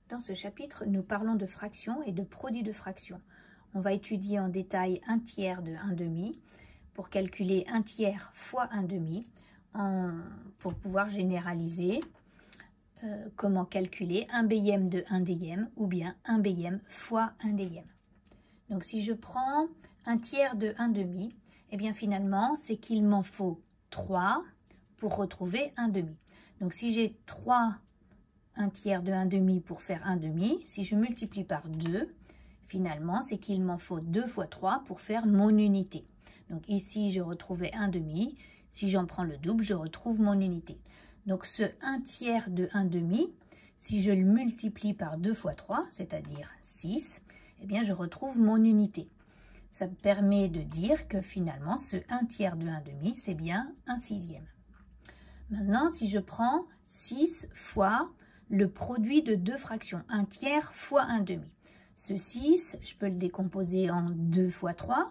Dans ce chapitre, nous parlons de fractions et de produits de fractions. On va étudier en détail 1/3 de 1/2 pour calculer 1/3 fois 1/2 pour pouvoir généraliser comment calculer 1/2 de 1/2 ou bien 1/2 fois 1/2. Donc si je prends 1/3 de 1/2, eh bien finalement c'est qu'il m'en faut 3 pour retrouver 1/2. Donc si j'ai 3 1/3 de 1/2 pour faire 1/2, si je multiplie par 2, finalement, c'est qu'il m'en faut 2 fois 3 pour faire mon unité. Donc ici, je retrouvais 1/2. Si j'en prends le double, je retrouve mon unité. Donc ce 1/3 de 1/2, si je le multiplie par 2 fois 3, c'est-à-dire 6, eh bien je retrouve mon unité. Ça me permet de dire que finalement, ce 1/3 de 1/2, c'est bien 1/6. Maintenant, si je prends 6 fois le produit de deux fractions, 1/3 fois 1/2. Ce 6, je peux le décomposer en 2 fois 3.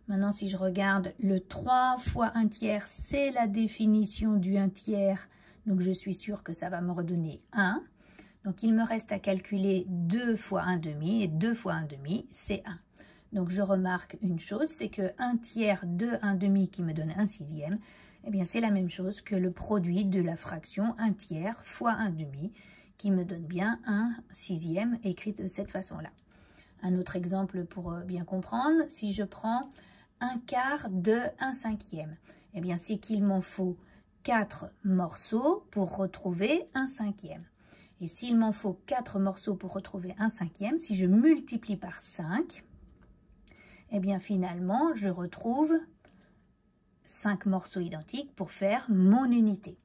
Maintenant, si je regarde le 3 fois 1/3, c'est la définition du 1/3. Donc, je suis sûre que ça va me redonner 1. Donc, il me reste à calculer 2 fois 1/2 et 2 fois 1/2, c'est 1. Donc, je remarque une chose, c'est que 1/3 de 1/2 qui me donne 1/6, eh bien, c'est la même chose que le produit de la fraction 1/3 fois 1/2 qui me donne bien 1/6 écrit de cette façon-là. Un autre exemple pour bien comprendre, si je prends 1/4 de 1/5, eh bien, c'est qu'il m'en faut 4 morceaux pour retrouver 1/5. Et s'il m'en faut 4 morceaux pour retrouver 1/5, si je multiplie par 5, eh bien, finalement, je retrouve 5 morceaux identiques pour faire mon unité.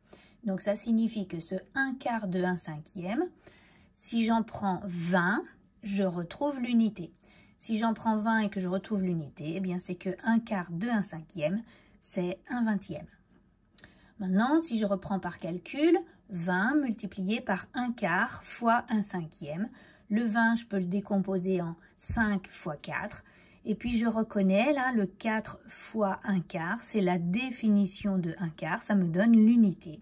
Donc, ça signifie que ce 1/4 de 1/5, si j'en prends 20, je retrouve l'unité. Si j'en prends 20 et que je retrouve l'unité, eh bien, c'est que 1/4 de 1/5, c'est 1/20. Maintenant, si je reprends par calcul, 20 multiplié par 1/4 fois 1/5. Le 20, je peux le décomposer en 5 fois 4. Et puis, je reconnais, là, le 4 fois 1/4, c'est la définition de 1/4, ça me donne l'unité.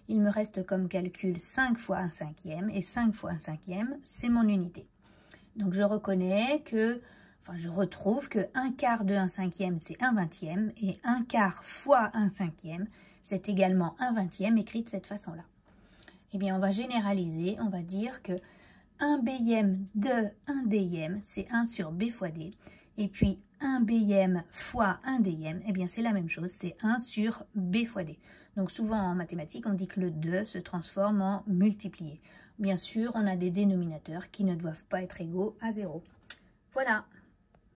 Il me reste comme calcul 5 fois 1/5 et 5 fois 1/5, c'est mon unité. Donc, je reconnais que, je retrouve que 1/4 de 1/5, c'est 1/20 et 1/4 fois 1/5, c'est également 1/20 écrit de cette façon-là. Eh bien, on va généraliser, on va dire que 1/2 de 1/2, c'est 1 sur b fois d. Et puis 1/2 fois 1/2, eh bien c'est la même chose, c'est 1 sur b fois d. Donc souvent en mathématiques, on dit que le 2 se transforme en multiplié. Bien sûr, on a des dénominateurs qui ne doivent pas être égaux à 0. Voilà.